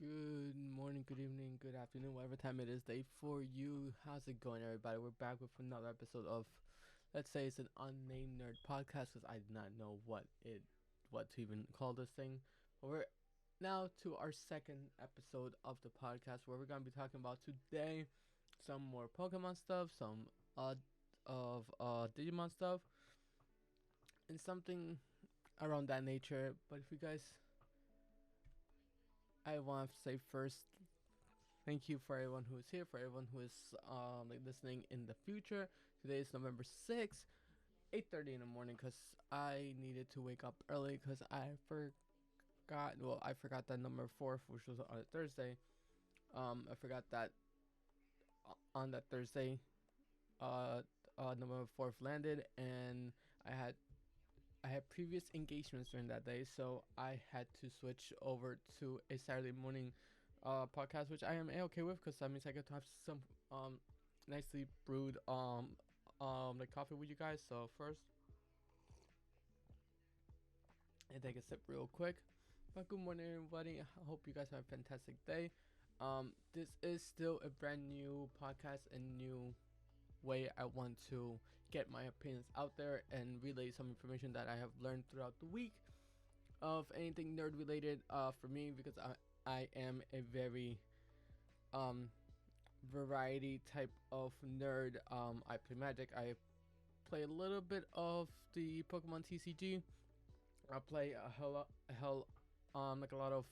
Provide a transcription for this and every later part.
Good morning, good evening, good afternoon, whatever time it is, day for you. How's it going, everybody? We're back with another episode of, let's say it's an unnamed nerd podcast, because I did not know what to even call this thing. But we're now to our second episode of the podcast, where we're gonna be talking about today some more Pokemon stuff, some Digimon stuff, and something around that nature. But if you guys, I want to say first, thank you for everyone who is here, for everyone who is listening in the future. Today is November 6th, 8:30 in the morning, because I needed to wake up early because I forgot. Well, I forgot that number 4th, which was on a Thursday. I forgot that on that Thursday, November 4th landed, and I had previous engagements during that day, so I had to switch over to a Saturday morning podcast, which I am okay with, because that means I get to have some nicely brewed like coffee with you guys. So first, I take a sip real quick. But good morning, everybody. I hope you guys have a fantastic day. This is still a brand new podcast, a new way I want to get my opinions out there and relay some information that I have learned throughout the week of anything nerd related for me, because I am a very variety type of nerd. I play Magic, I play a little bit of the Pokemon TCG, I play a hell like a lot of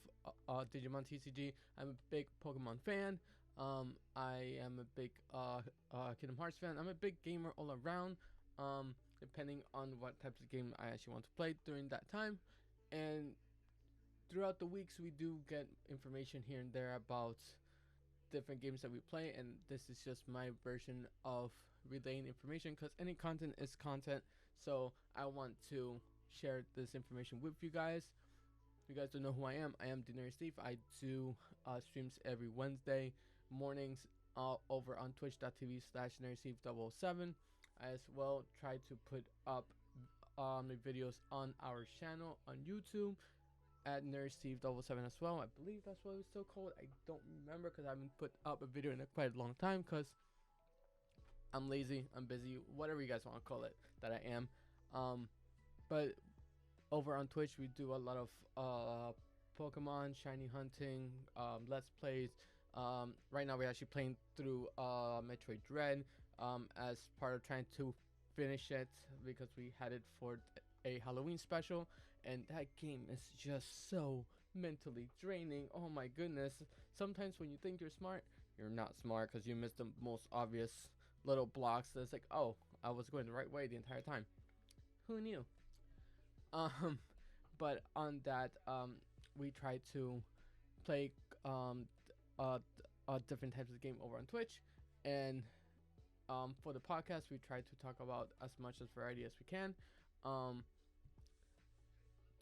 Digimon TCG. I'm a big Pokemon fan. I am a big Kingdom Hearts fan. I'm a big gamer all around. Depending on what types of game I actually want to play during that time, and throughout the weeks we do get information here and there about different games that we play, and this is just my version of relaying information, because any content is content. So I want to share this information with you guys. If you guys don't know who I am the NerdySteve. I do streams every Wednesday mornings over on twitch.tv/NerdySteve007. I as well try to put up the videos on our channel on YouTube at NerdySteve007 as well. I believe that's what it's still called. I don't remember, because I haven't put up a video in quite a long time, because I'm lazy, I'm busy, whatever you guys want to call it that I am. But over on Twitch we do a lot of Pokemon shiny hunting, let's plays. Right now we're actually playing through Metroid Dread as part of trying to finish it, because we had it for a Halloween special, and that game is just so mentally draining. Oh my goodness, sometimes when you think you're smart, you're not smart, because you missed the most obvious little blocks that's like, oh, I was going the right way the entire time. Who knew? But on that, we try to play different types of game over on Twitch, and for the podcast we try to talk about as much as variety as we can.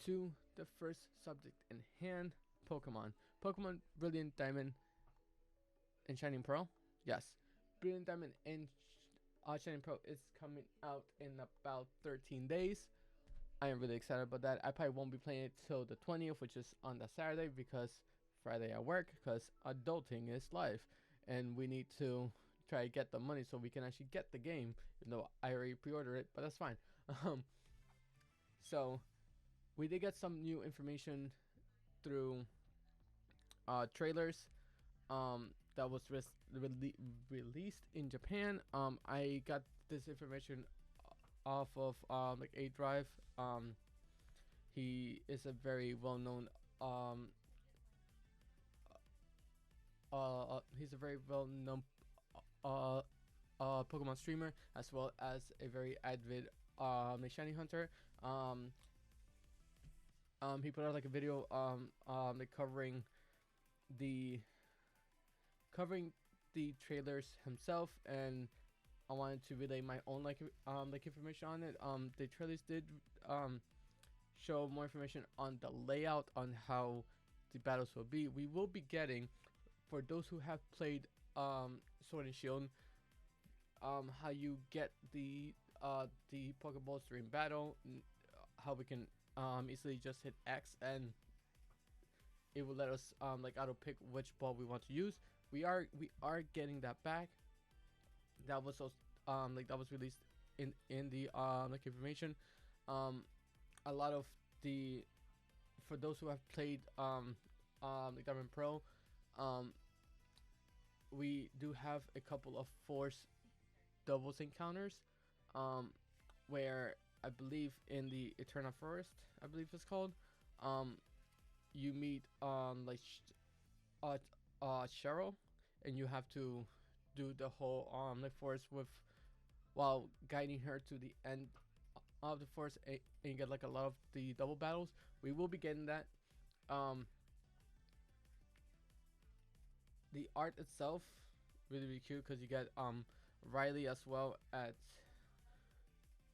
To the first subject in hand, Pokemon Brilliant Diamond and Shining Pearl. Yes, Brilliant Diamond and Shining Pearl is coming out in about 13 days. I am really excited about that. I probably won't be playing it till the 20th, which is on the Saturday, because Friday I work, because adulting is life, and we need to try to get the money so we can actually get the game, even though I already pre-ordered it, but that's fine. So we did get some new information through trailers that was released in Japan. I got this information off of like A Drive. He is a very well-known he's a very well-known Pokemon streamer, as well as a very avid shiny hunter. He put out like a video like covering the trailers himself, and I wanted to relay my own like information on it. The trailers did show more information on the layout, on how the battles will be. We will be getting, for those who have played Sword and Shield, how you get the Pokeballs during battle, how we can easily just hit X and it will let us like auto pick which ball we want to use. We are getting that back. That was also, like that was released in the like information. A lot of the for those who have played like Diamond Pro, um we do have a couple of force doubles encounters, um where I believe in the Eternal Forest, I believe it's called, um you meet like uh Cheryl, and you have to do the whole like forest with while guiding her to the end of the forest, and you get like a lot of the double battles. We will be getting that. um the art itself really really cute because you get Riley as well at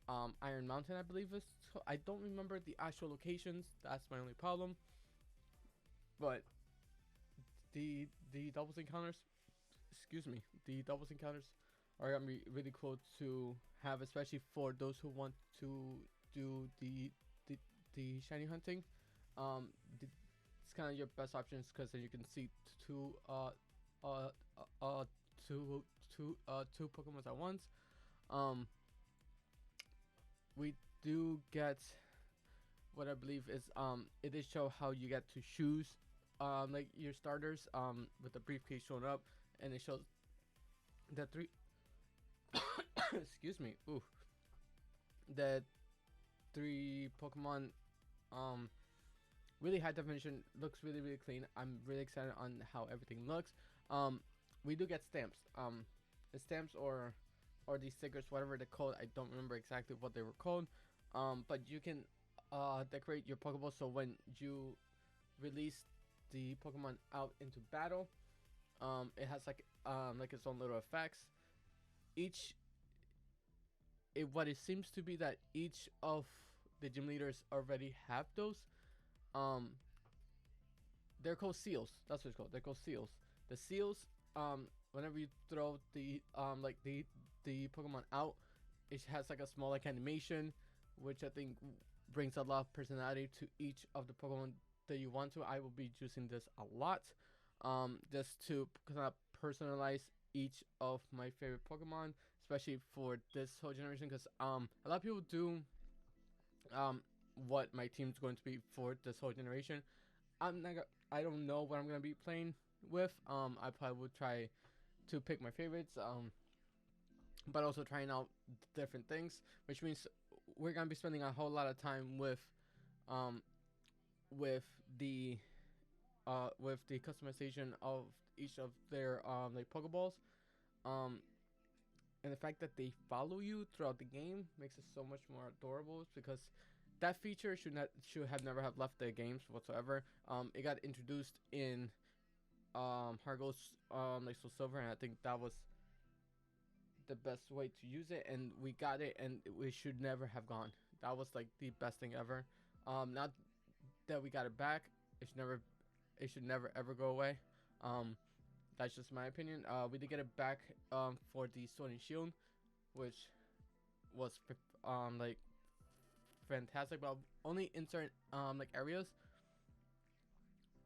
Iron Mountain, I believe it's I don't remember the actual locations. That's my only problem. But the doubles encounters, excuse me, the doubles encounters are gonna be really cool to have, especially for those who want to do the, the shiny hunting. Um, the, it's kind of your best options because then you can see two uh two two Pokemon at once. Um, we do get what I believe is it did show how you get to choose like your starters with the briefcase showing up, and it shows the three excuse me, ooh, the three Pokemon, um really high definition, looks really really clean. I'm really excited on how everything looks. um we do get stamps, the stamps or these stickers, whatever they're called. I don't remember exactly what they were called. But you can decorate your Pokeball, so when you release the Pokemon out into battle, it has like its own little effects. Each what it seems to be that each of the gym leaders already have those. Um, they're called seals. That's what it's called. They're called seals. The seals, whenever you throw the like the Pokemon out, it has like a small like animation, which I think brings a lot of personality to each of the Pokemon that you want to. I will be using this a lot, just to kind of personalize each of my favorite Pokemon, especially for this whole generation, because a lot of people do what my team's going to be for this whole generation. I don't know what I'm gonna be playing with. I probably would try to pick my favorites. But also trying out different things, which means we're gonna be spending a whole lot of time um, with the customization of each of their like Pokeballs, um, and the fact that they follow you throughout the game makes it so much more adorable, because that feature should have never have left the games whatsoever. It got introduced in Heart Gold like Soul Silver, and I think that was the best way to use it, and we got it, and we should never have gone. That was like the best thing ever. Not that we got it back, it should never ever go away. Um, that's just my opinion. We did get it back for the Sword and Shield, which was like fantastic, but only in certain like areas,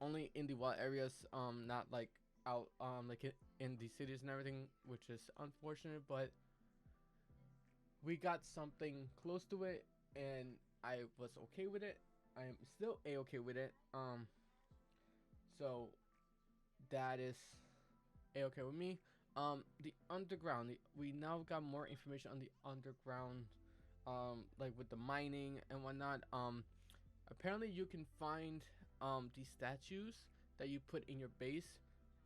only in the wild areas, not like out like in the cities and everything, which is unfortunate, but we got something close to it, and I was okay with it. I am still a-okay with it. So that is a-okay with me. The underground, we now got more information on the underground, like with the mining and whatnot. Apparently you can find these statues that you put in your base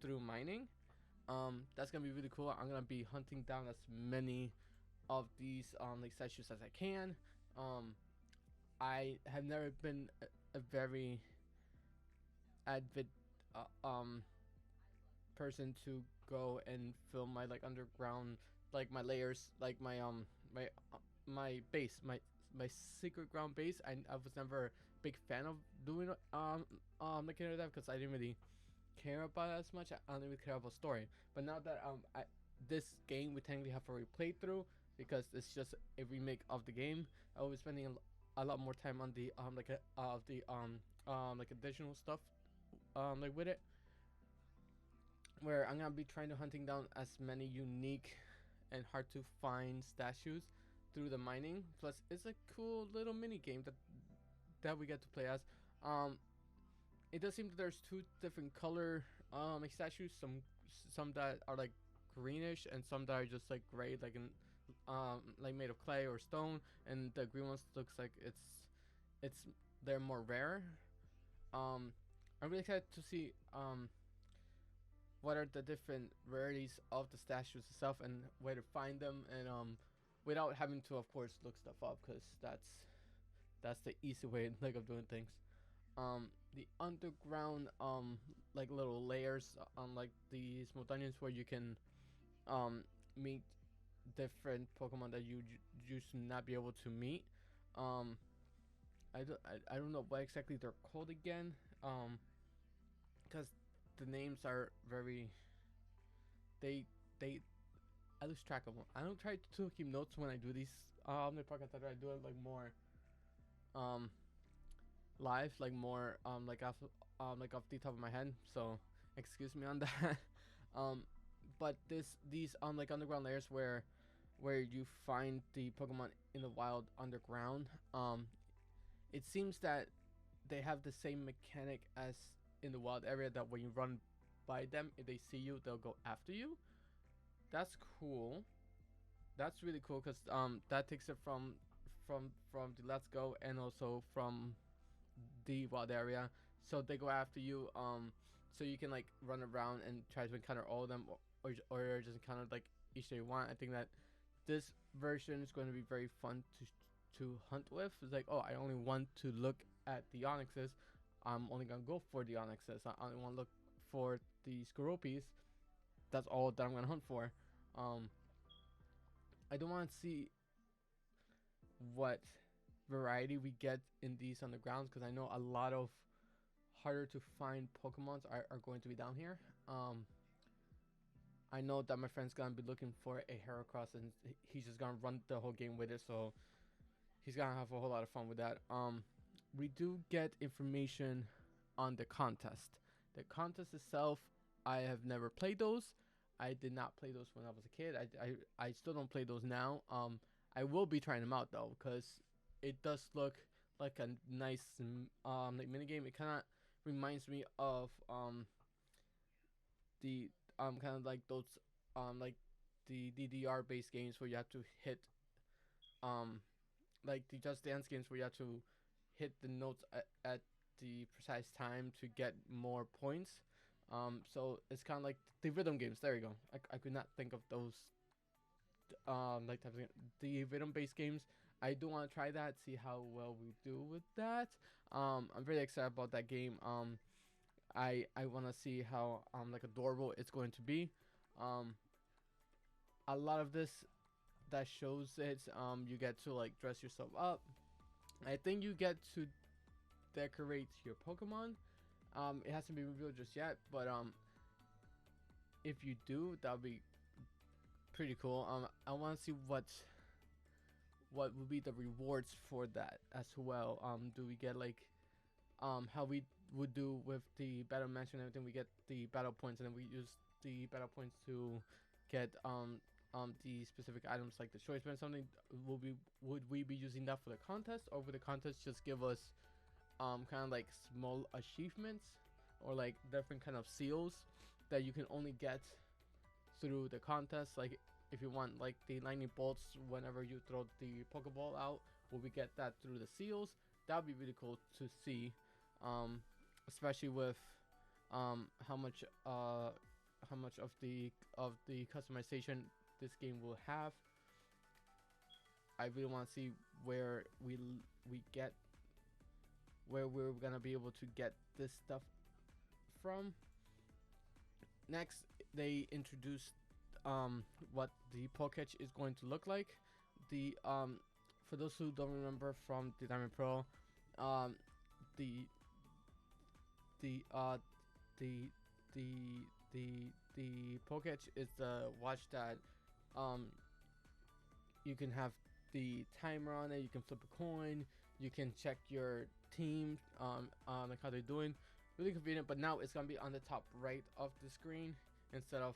through mining. That's gonna be really cool. I'm gonna be hunting down as many of these like statues as I can. I have never been a very avid person to go and film my like underground, like my layers, like my my base, my secret ground base. I was never a big fan of doing looking at that, because I didn't really care about it as much. I don't even care about story. But now that this game we technically have a playthrough, because it's just a remake of the game, I will be spending a lot more time on the like additional stuff like with it, where I'm gonna be trying to hunting down as many unique and hard to find statues through the mining. Plus, it's a cool little mini game that we get to play as. Um, it does seem that there's two different color like statues. Some that are like greenish and some that are just like gray, like made of clay or stone. And the green ones looks like it's they're more rare. I'm really excited to see what are the different rarities of the statues itself and where to find them, and without having to, of course, look stuff up, because that's the easy way like of doing things. The underground like little layers on like the small dungeons where you can meet different Pokemon that you used to not be able to meet. Um, I don't know what exactly they're called again. Because the names are very they they I lose track of them. I don't try to keep notes when I do these the podcast. I do it like more um live, like more like off the top of my head. So excuse me on that. um, but these like underground layers where you find the Pokemon in the wild underground. It seems that they have the same mechanic as in the wild area, that when you run by them, if they see you, they'll go after you. That's cool. That's really cool, because that takes it from the Let's Go and also from the wild area. So they go after you. So you can like run around and try to encounter all of them, or just encounter like each that you want. I think that this version is going to be very fun to hunt with. It's like, oh, I only want to look at the Onyxes. I'm only gonna go for the Onyxes. I only want to look for the Skoropis. That's all that I'm gonna hunt for. I don't want to see what variety we get in these undergrounds, because I know a lot of harder to find Pokemons are going to be down here. I know that my friend's gonna be looking for a Heracross, and he's just gonna run the whole game with it, so he's gonna have a whole lot of fun with that. We do get information on the contest. The contest itself, I have never played those. I did not play those when I was a kid. I still don't play those now. I will be trying them out though, because it does look like a nice like mini game. It kind of reminds me of the kind of like those like the DDR based games where you have to hit like the Just Dance games where you have to hit the notes at the precise time to get more points. So it's kind of like the rhythm games. There you go. I could not think of those like types of the rhythm based games. I do want to try that, see how well we do with that. I'm really excited about that game. I want to see how like adorable it's going to be. A lot of this that shows it, you get to like dress yourself up. I think you get to decorate your Pokemon. It hasn't been revealed just yet, but if you do, that'll be pretty cool. I want to see what would be the rewards for that as well. Do we get like how we would do with the battle mansion and everything? We get the battle points, and then we use the battle points to get the specific items like the choice band. Something would we be using that for the contest, or would the contest just give us kind of like small achievements or like different kind of seals that you can only get through the contest? Like if you want like the lightning bolts whenever you throw the Pokeball out, will we get that through the seals? That would be really cool to see, especially with how much of the customization this game will have. I really want to see where where we're gonna be able to get this stuff from. Next, they introduced what the Poketch is going to look like. The for those who don't remember from the Diamond Pro, the the Poketch is the watch that you can have the timer on it. You can flip a coin. You can check your team like how they're doing. really convenient. But now it's gonna be on the top right of the screen instead of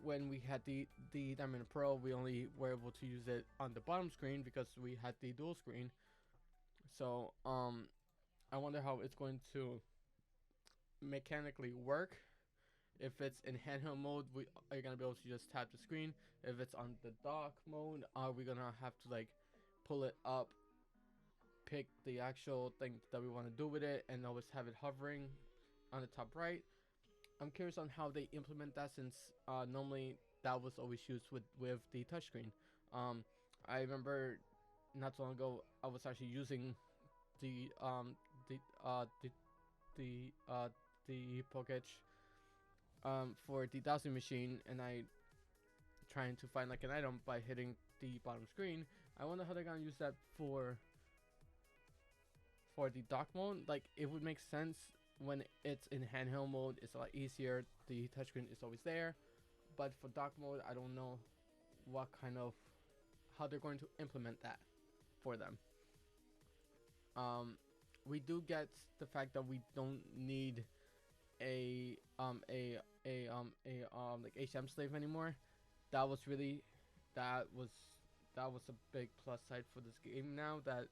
when we had the Diamond Pro. We only were able to use it on the bottom screen because we had the dual screen. So I wonder how it's going to mechanically work. If it's in handheld mode, we are gonna be able to just tap the screen. If it's on the dock mode, are we gonna have to like pull it up, pick the actual thing that we want to do with it, and always have it hovering on the top right? I'm curious on how they implement that, since normally that was always used with the touchscreen. I remember not so long ago I was actually using the the uh the the uh the Pocket for the dowsing machine, and I trying to find like an item by hitting the bottom screen. I wonder how they're gonna use that for the dock mode. Like, it would make sense when it's in handheld mode. It's a lot easier. The touchscreen is always there, but for dock mode, I don't know what kind of how they're going to implement that for them. We do get the fact that we don't need a like HM slave anymore. That was really that was that was a big plus side for this game now, that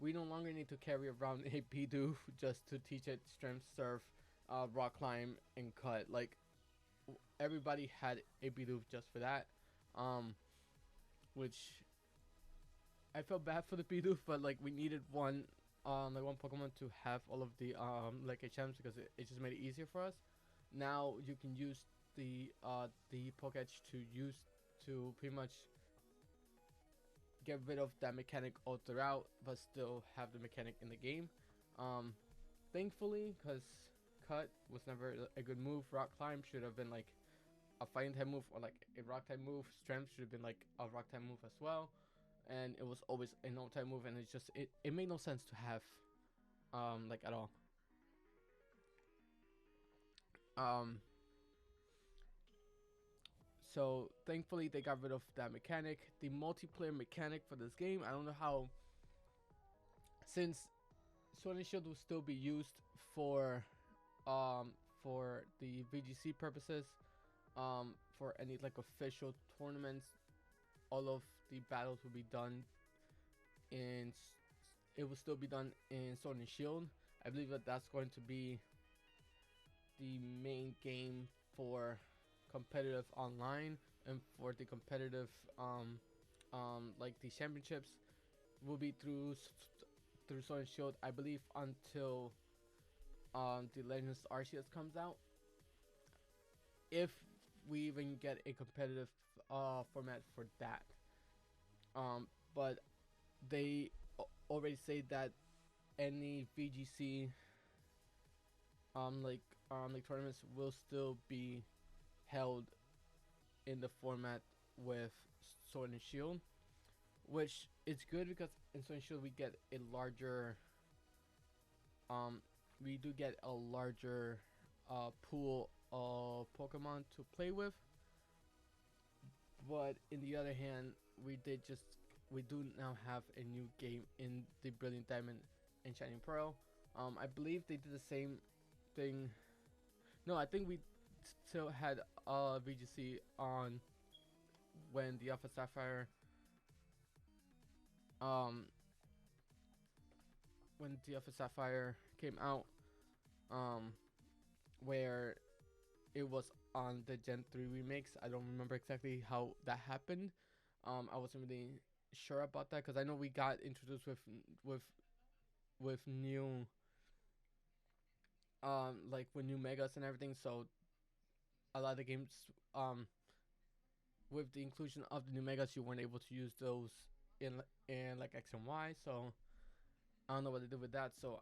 we no longer need to carry around a Bidoof just to teach it strength, surf, rock climb, and cut. Like, everybody had a Bidoof just for that, which I felt bad for the Bidoof, but like we needed like one Pokemon to have all of the like HMs, because it just made it easier for us. Now you can use the Pokédex to pretty much get rid of that mechanic all throughout, but still have the mechanic in the game. Thankfully, because cut was never a good move. Rock climb should have been like a fighting type move, or like a rock type move. Strength should have been like a rock type move as well, and it was always a no type move, and it made no sense to have like at all. Um, so thankfully they got rid of that mechanic. The multiplayer mechanic for this game, I don't know how, since Sword and Shield will still be used for the VGC purposes, for any like official tournaments. All of the battles will be done in it will still be done in Sword and Shield. I believe that that's going to be the main game for competitive online, and for the competitive like the championships will be through Sword and Shield, I believe, until the Legends Arceus comes out. If we even get a competitive format for that. But they already say that any VGC like tournaments will still be held in the format with Sword and Shield, which is good, because in Sword and Shield we get a larger we do get a larger pool of Pokemon to play with. But in the other hand, we do now have a new game in the Brilliant Diamond and Shining Pearl. I believe they did the same thing. No, I think we still had VGC on when the Alpha Sapphire um when the Alpha Sapphire came out, where it was on the Gen 3 remakes. I don't remember exactly how that happened. I wasn't really sure about that, because I know we got introduced with new like with new megas and everything. So a lot of the games with the inclusion of the new megas, you weren't able to use those in like X and Y. So I don't know what they did with that. So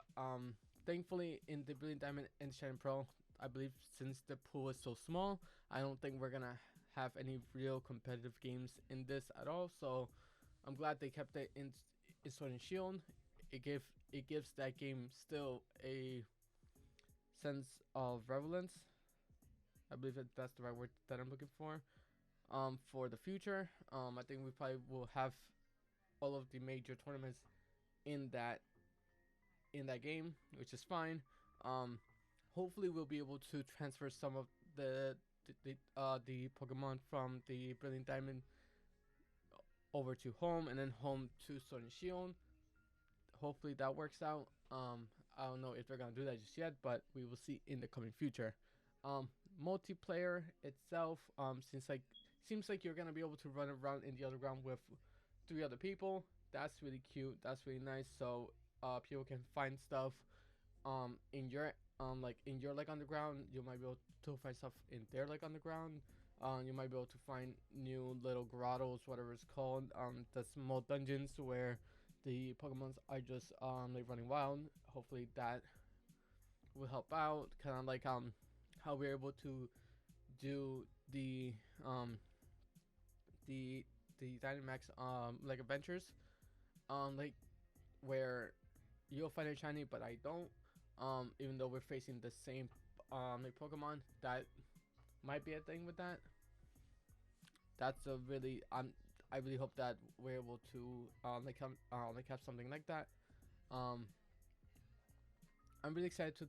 thankfully in the Brilliant Diamond and Shining Pearl, I believe since the pool is so small, I don't think we're gonna have any real competitive games in this at all. So I'm glad they kept it in Sword and Shield. It gives that game still a sense of relevance. I believe that that's the right word that I'm looking for the future. I think we probably will have all of the major tournaments in in that game, which is fine. Um, Hopefully we'll be able to transfer some of the Pokemon from the Brilliant Diamond over to home, and then home to Sword and Shield. Hopefully that works out. I don't know if they're gonna do that just yet, but we will see in the coming future. Um, Multiplayer itself, seems like you're gonna be able to run around in the other ground with 3 other people. That's really cute. That's really nice. So people can find stuff in your in your like underground. You might be able to find stuff in their like underground. You might be able to find new little grottos, whatever it's called. The small dungeons where the Pokemons are just like running wild. Hopefully that will help out. Kind of like how we're able to do um the Dynamax like adventures, like where you'll find a shiny but I don't, even though we're facing the same like Pokemon. That might be a thing with that. That's a really I really hope that we're able to like have something like that. um I'm really excited to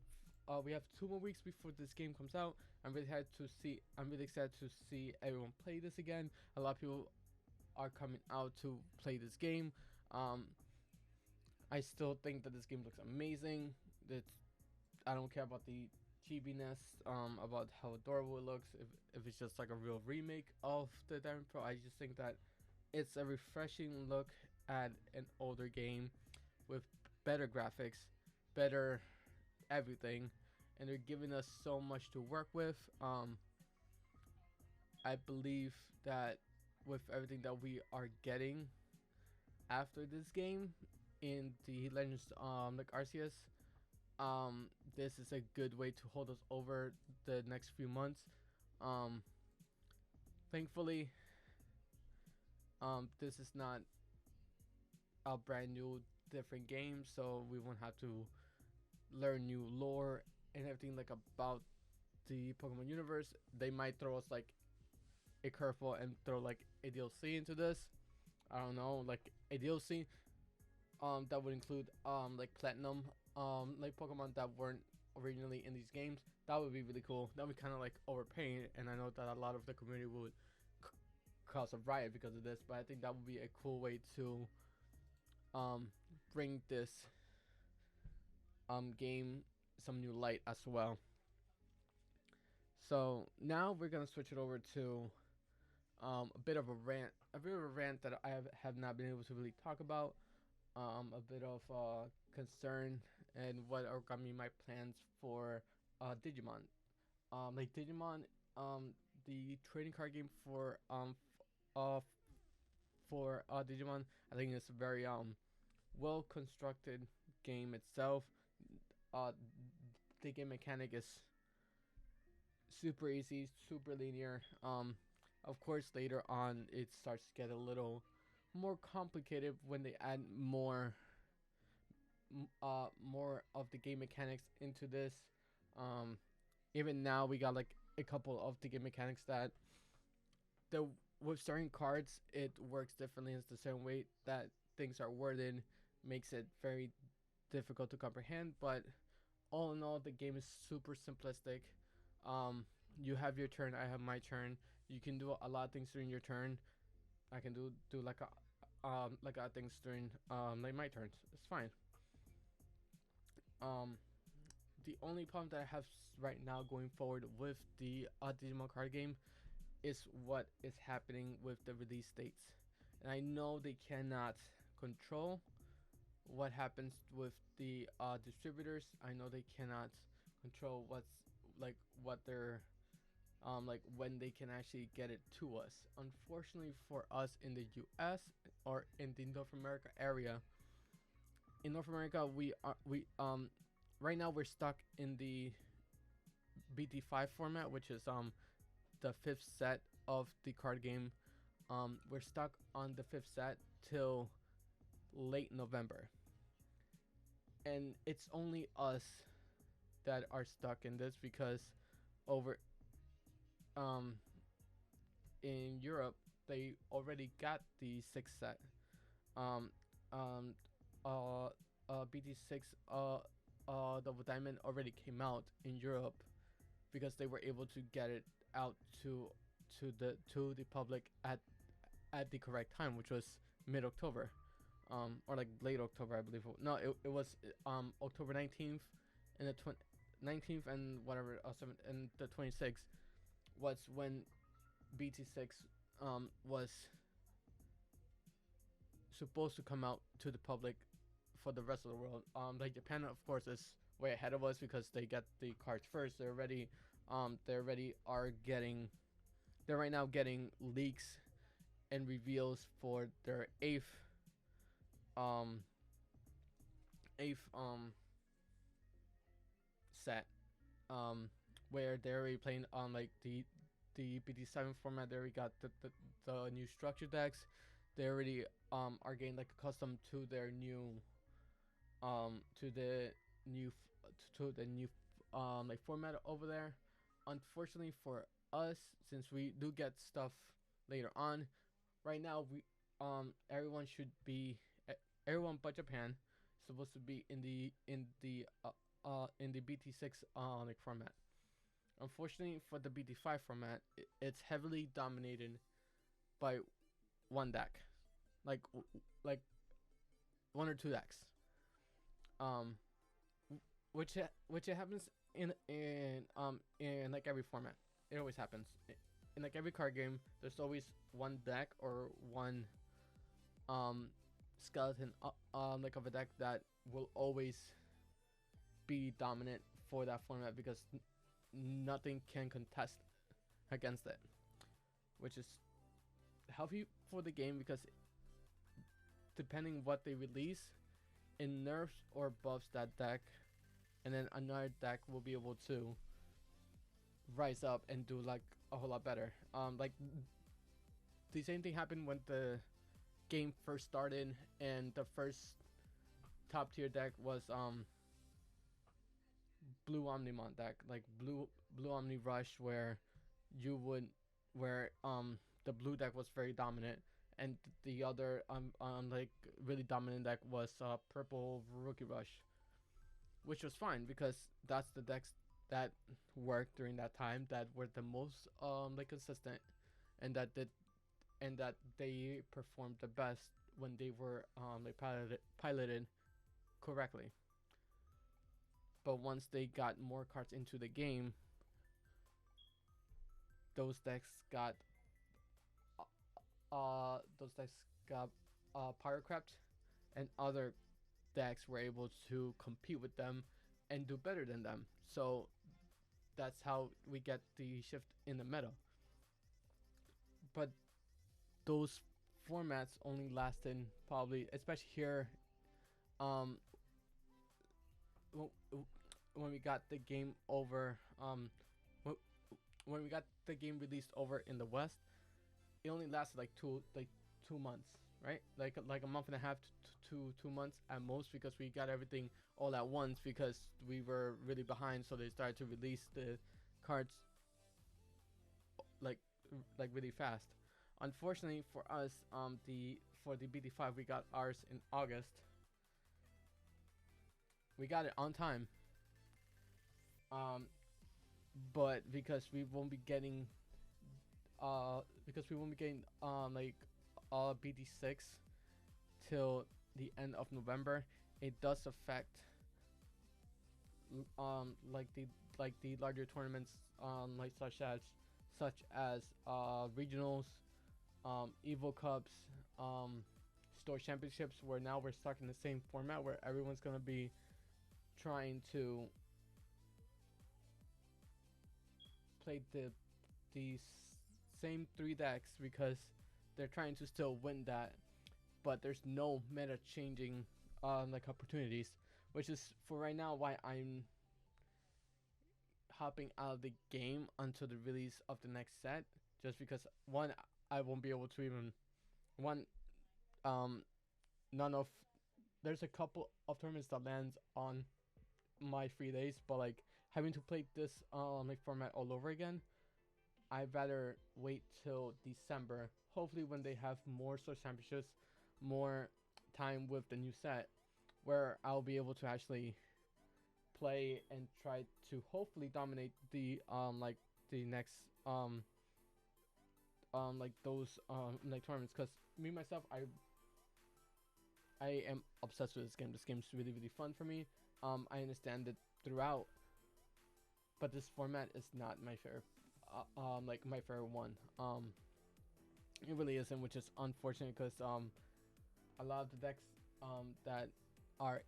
we have 2 more weeks before this game comes out. I'm really excited to see everyone play this again. A lot of people are coming out to play this game. I still think that this game looks amazing. It's I don't care about the chibiness, about how adorable it looks. If it's just like a real remake of the Diamond Pro, I just think that it's a refreshing look at an older game with better graphics, better everything, and they're giving us so much to work with. I believe that with everything that we are getting after this game in the Legends like Arceus, this is a good way to hold us over the next few months. Thankfully, this is not a brand new different game, so we won't have to learn new lore and everything like about the Pokemon universe. They might throw us like a curveball and throw like a DLC into this. I don't know, like a DLC that would include like platinum like Pokemon that weren't originally in these games. That would be really cool. That would be kind of like overpaying, and I know that a lot of the community would cause a riot because of this, but I think that would be a cool way to bring this game some new light as well. So now we're gonna switch it over to a bit of a rant that I have not been able to really talk about. A bit of concern and what are gonna be my plans for Digimon. Like Digimon, the trading card game for Digimon, I think it's a very well constructed game itself. Uh, the game mechanic is super easy, super linear. Of course, later on it starts to get a little more complicated when they add more of the game mechanics into this. Um, Even now we got like a couple of the game mechanics that the with certain cards it works differently. It's the same way that things are worded makes it very difficult to comprehend. But all in all, the game is super simplistic. You have your turn. I have my turn. You can do a lot of things during your turn. I can do like things during like my turns. It's fine. Um, the only problem that I have right now going forward with the Digimon card game is what is happening with the release dates, and I know they cannot control what happens with the distributors. I know they cannot control what they're like when they can actually get it to us. Unfortunately for us in the US or in the North America area, in North America we right now we're stuck in the BT5 format, which is the fifth set of the card game. We're stuck on the fifth set till late November, and it's only us that are stuck in this because over in Europe they already got the sixth set. Um, um, uh, BT6 Double Diamond already came out in Europe because they were able to get it out to the public at the correct time, which was mid October, or like late October, I believe. No, it was October 19th and the 19th and whatever 7 and the 26th was when BT6 was supposed to come out to the public for the rest of the world. Like Japan, of course, is way ahead of us because they get the cards first. They already are getting. They're right now getting leaks and reveals for their um eighth set, where they're already playing on like the BD7 format. They already got the new structure decks. They already are getting like accustomed to their new to the new like format over there. Unfortunately for us, since we do get stuff later on, right now we everyone should be everyone but Japan supposed to be in the BT6 like format. Unfortunately for the BT5 format, it's heavily dominated by one deck, like like one or two decks, um, which it happens in like every format. It always happens in like every card game. There's always one deck or one skeleton like of a deck that will always be dominant for that format because nothing can contest against it, which is healthy for the game because depending what they release, it nerfs or buffs that deck, and then another deck will be able to rise up and do like a whole lot better. Like the same thing happened when the game first started, and the first top tier deck was Blue Omnimon deck, like Blue Omni Rush, where the blue deck was very dominant, and the other like really dominant deck was Purple Rookie Rush, which was fine because that's the decks that worked during that time, that were the most like consistent, and that they performed the best when they were like piloted correctly. But once they got more cards into the game, those decks got power crept, and other decks were able to compete with them and do better than them. So that's how we get the shift in the meta. But those formats only lasted probably, especially here, when we got the game over, when we got the game released over in the West, it only lasted like 2 months, right? Like a month and a half to 2 months at most, because we got everything all at once because we were really behind. So they started to release the cards like really fast. Unfortunately for us, for the BD5, we got ours in August. We got it on time. But because we won't be getting like BD6 till the end of November, it does affect like the larger tournaments, like such as regionals, Evo Cups, store championships, where now we're stuck in the same format where everyone's gonna be trying to play the same three decks because they're trying to still win that, but there's no meta changing like opportunities, which is for right now why I'm hopping out of the game until the release of the next set, just because one, I won't be able to even none of there's a couple of tournaments that lands on my free days, but like having to play this like format all over again, I'd rather wait till December, hopefully when they have more source championships, more time with the new set, where I'll be able to actually play and try to hopefully dominate the like the next like those like tournaments, because me myself, I am obsessed with this game. This game's really really fun for me. I understand it throughout, but this format is not my favorite like my favorite one. It really isn't, which is unfortunate, because a lot of the decks that are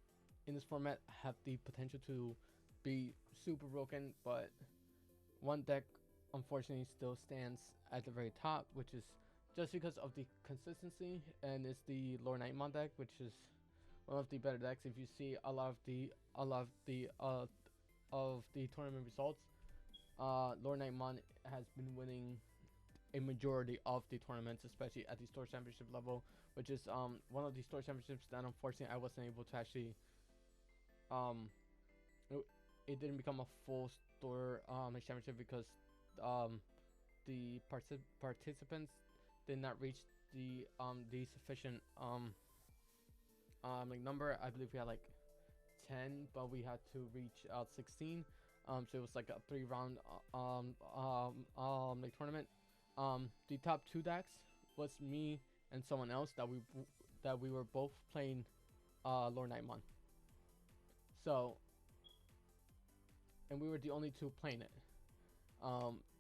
in this format have the potential to be super broken, but one deck unfortunately still stands at the very top, which is just because of the consistency, and it's the Lord Nightmon deck, which is one of the better decks. If you see a lot of the tournament results, Lord Nightmon has been winning a majority of the tournaments, especially at the store championship level, which is one of the store championships that unfortunately I wasn't able to actually um it didn't become a full store championship, because the participants did not reach the sufficient like number. I believe we had like 10, but we had to reach 16. So it was like a 3 round like tournament. The top 2 decks was me and someone else that we were both playing Lord Nightmon. So, and we were the only 2 playing it.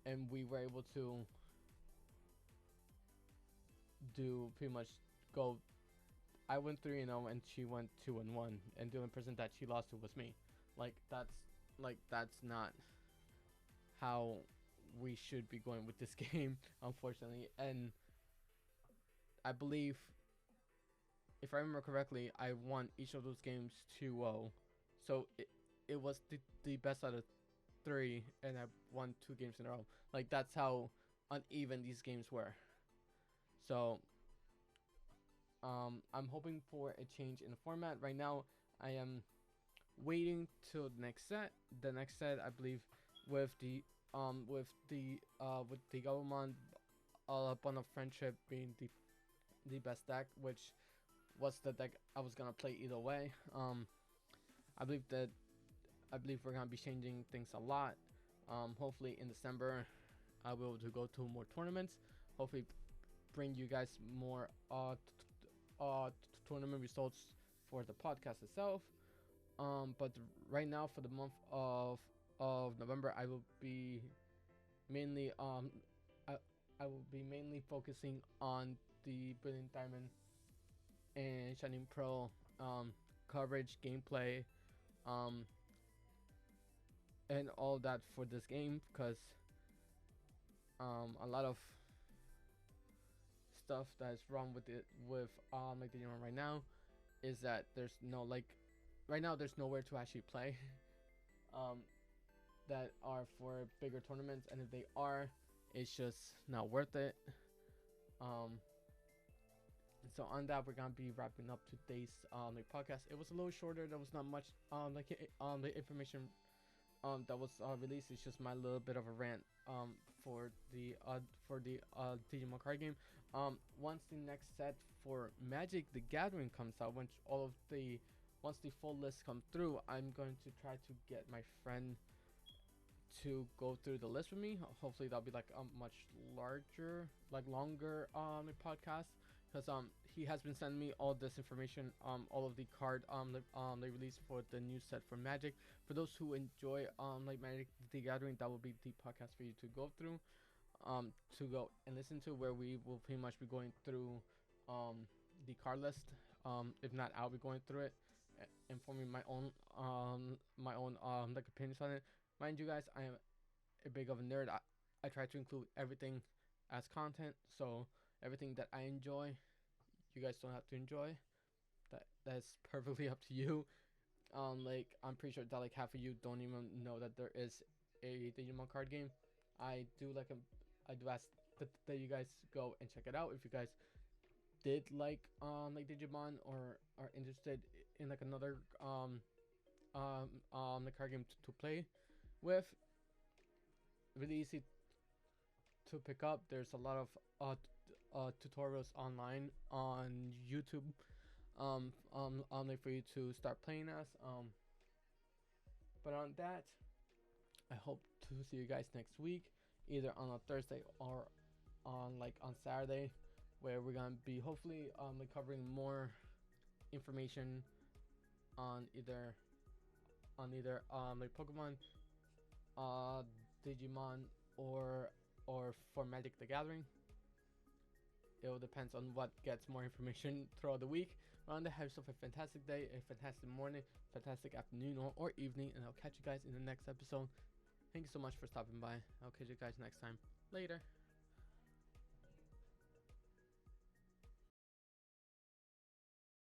And we were able to do pretty much go. I went 3-0 and she went 2-1, and the only person that she lost to was me. Like that's not how we should be going with this game, unfortunately. And I believe, if I remember correctly, I won each of those games 2-0. So it was the best out of 3, and I won 2 games in a row. Like, that's how uneven these games were. So I'm hoping for a change in the format. Right now, I am waiting till the next set. The next set, I believe, with the Digimon Bond of Friendship being the best deck, which was the deck I was gonna play either way. I believe we're gonna be changing things a lot. Hopefully in December, I'll be able to go to more tournaments. Hopefully, bring you guys more tournament results for the podcast itself. But right now, for the month of November, I will be mainly I will be mainly focusing on the Brilliant Diamond and Shining Pearl coverage, gameplay, and all that for this game, because a lot of stuff that is wrong with it with like Digimon right now is that there's no, like, right now there's nowhere to actually play that are for bigger tournaments, and if they are, it's just not worth it. So on that, we're gonna be wrapping up today's like podcast. It was a little shorter. There was not much the information that was released. It's just my little bit of a rant for the Digimon card game. Once the next set for Magic the Gathering comes out, once the full list comes through, I'm going to try to get my friend to go through the list with me. Hopefully that'll be like a much longer podcast, because he has been sending me all this information, all of the card they released for the new set for Magic. For those who enjoy like Magic the Gathering, that will be the podcast for you to go through, to go and listen to, where we will pretty much be going through the card list. If not, I'll be going through it and forming my own like opinions on it. Mind you guys, I am a big of a nerd. I try to include everything as content, so everything that I enjoy, you guys don't have to enjoy. That's perfectly up to you. Like, I'm pretty sure that like half of you don't even know that there is a Digimon card game. I do ask that you guys go and check it out if you guys did like Digimon, or are interested in like another the card game to play with. Really easy to pick up. There's a lot of tutorials online on YouTube. like for you to start playing as. But on that, I hope to see you guys next week, either on a Thursday or on Saturday, where we're gonna be hopefully like covering more information on either like Pokemon, Digimon, or for Magic the Gathering. It all depends on what gets more information throughout the week. On that, have yourself a fantastic day, a fantastic morning, fantastic afternoon, or evening, and I'll catch you guys in the next episode. Thank you so much for stopping by. I'll catch you guys next time. Later.